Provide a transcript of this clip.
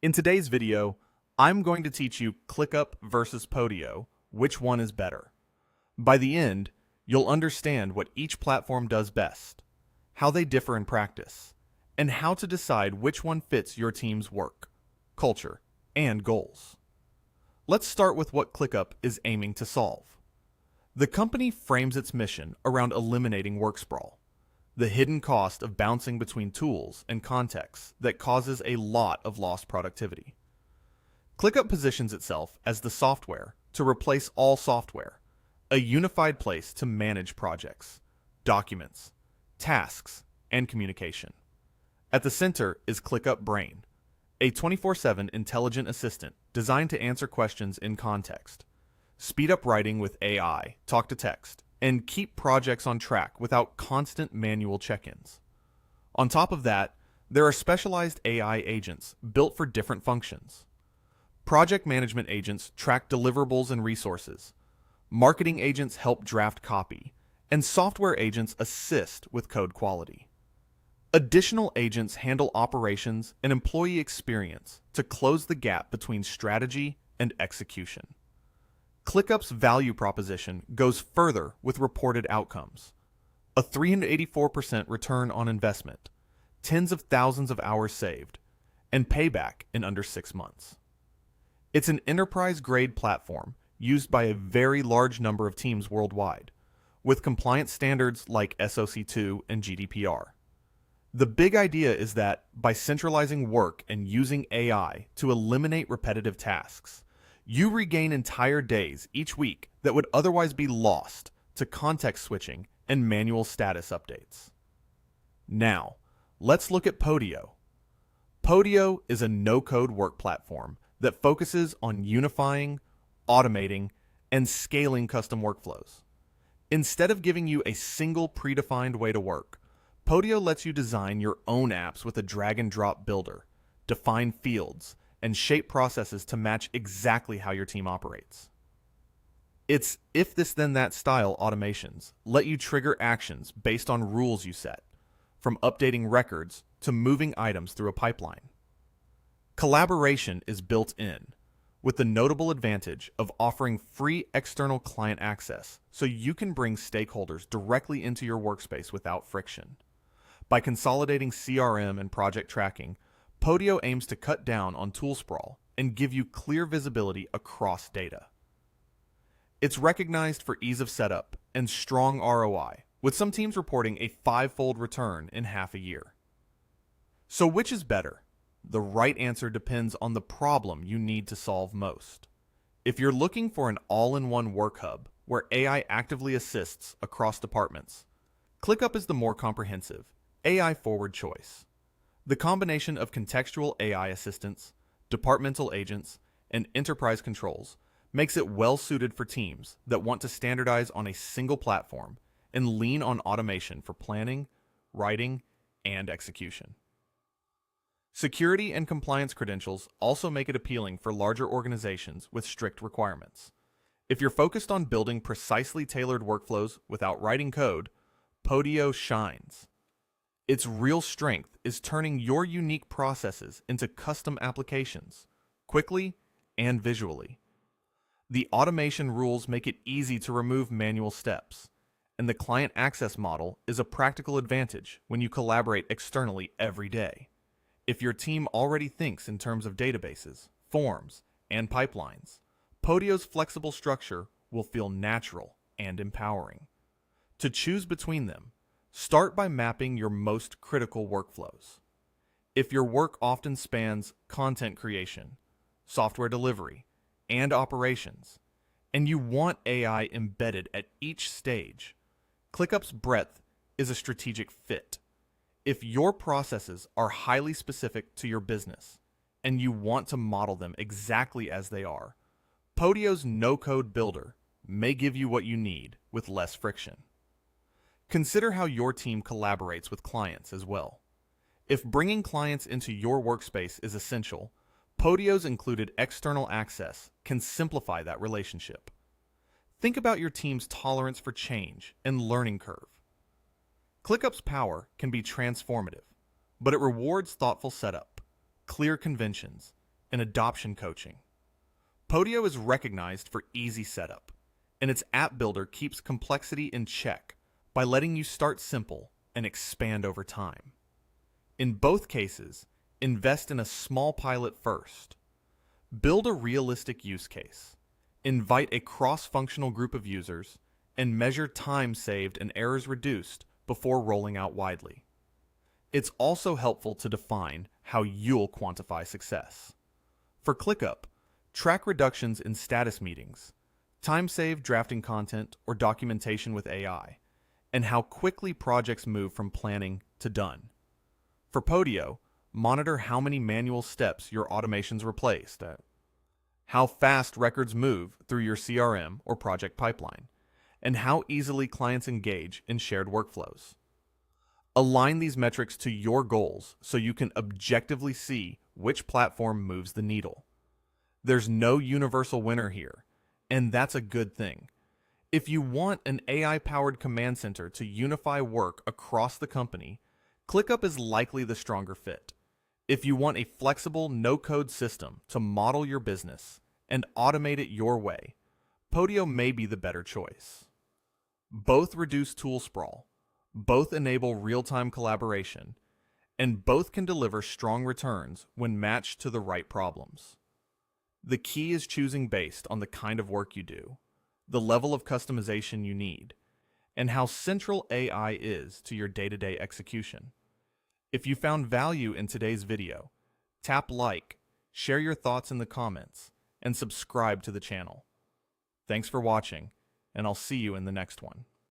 In today's video, I'm going to teach you ClickUp versus Podio, which one is better. By the end, you'll understand what each platform does best, how they differ in practice, and how to decide which one fits your team's work, culture, and goals. Let's start with what ClickUp is aiming to solve. The company frames its mission around eliminating work sprawl, the hidden cost of bouncing between tools and contexts that causes a lot of lost productivity. ClickUp positions itself as the software to replace all software, a unified place to manage projects, documents, tasks, and communication. At the center is ClickUp Brain, a 24/7 intelligent assistant designed to answer questions in context, speed up writing with AI, talk to text, and keep projects on track without constant manual check-ins. On top of that, there are specialized AI agents built for different functions. Project management agents track deliverables and resources. Marketing agents help draft copy, and software agents assist with code quality. Additional agents handle operations and employee experience to close the gap between strategy and execution. ClickUp's value proposition goes further with reported outcomes. A 384% return on investment, tens of thousands of hours saved, and payback in under 6 months. It's an enterprise-grade platform used by a very large number of teams worldwide, with compliance standards like SOC 2 and GDPR. The big idea is that by centralizing work and using AI to eliminate repetitive tasks, you regain entire days each week that would otherwise be lost to context switching and manual status updates. Now, let's look at Podio. Podio is a no-code work platform that focuses on unifying, automating, and scaling custom workflows. Instead of giving you a single predefined way to work, Podio lets you design your own apps with a drag-and-drop builder, define fields, and shape processes to match exactly how your team operates. Its if-this-then-that style automations let you trigger actions based on rules you set, from updating records to moving items through a pipeline. Collaboration is built in, with the notable advantage of offering free external client access so you can bring stakeholders directly into your workspace without friction. By consolidating CRM and project tracking, Podio aims to cut down on tool sprawl and give you clear visibility across data. It's recognized for ease of setup and strong ROI, with some teams reporting a 5-fold return in half a year. So which is better? The right answer depends on the problem you need to solve most. If you're looking for an all-in-one work hub where AI actively assists across departments, ClickUp is the more comprehensive, AI-forward choice. The combination of contextual AI assistants, departmental agents, and enterprise controls makes it well-suited for teams that want to standardize on a single platform and lean on automation for planning, writing, and execution. Security and compliance credentials also make it appealing for larger organizations with strict requirements. If you're focused on building precisely tailored workflows without writing code, Podio shines. Its real strength is turning your unique processes into custom applications, quickly and visually. The automation rules make it easy to remove manual steps, and the client access model is a practical advantage when you collaborate externally every day. If your team already thinks in terms of databases, forms, and pipelines, Podio's flexible structure will feel natural and empowering. To choose between them, start by mapping your most critical workflows. If your work often spans content creation, software delivery, and operations, and you want AI embedded at each stage, ClickUp's breadth is a strategic fit. If your processes are highly specific to your business, and you want to model them exactly as they are, Podio's no-code builder may give you what you need with less friction. Consider how your team collaborates with clients as well. If bringing clients into your workspace is essential, Podio's included external access can simplify that relationship. Think about your team's tolerance for change and learning curve. ClickUp's power can be transformative, but it rewards thoughtful setup, clear conventions, and adoption coaching. Podio is recognized for easy setup, and its app builder keeps complexity in check by letting you start simple and expand over time. In both cases, invest in a small pilot first. Build a realistic use case. Invite a cross-functional group of users, and measure time saved and errors reduced before rolling out widely. It's also helpful to define how you'll quantify success. For ClickUp, track reductions in status meetings, time saved drafting content or documentation with AI, and how quickly projects move from planning to done. For Podio, monitor how many manual steps your automations replaced, how fast records move through your CRM or project pipeline, and how easily clients engage in shared workflows. Align these metrics to your goals so you can objectively see which platform moves the needle. There's no universal winner here, and that's a good thing. If you want an AI-powered command center to unify work across the company, ClickUp is likely the stronger fit. If you want a flexible, no-code system to model your business and automate it your way, Podio may be the better choice. Both reduce tool sprawl, both enable real-time collaboration, and both can deliver strong returns when matched to the right problems. The key is choosing based on the kind of work you do, the level of customization you need, and how central AI is to your day-to-day execution. If you found value in today's video, tap like, share your thoughts in the comments, and subscribe to the channel. Thanks for watching, and I'll see you in the next one.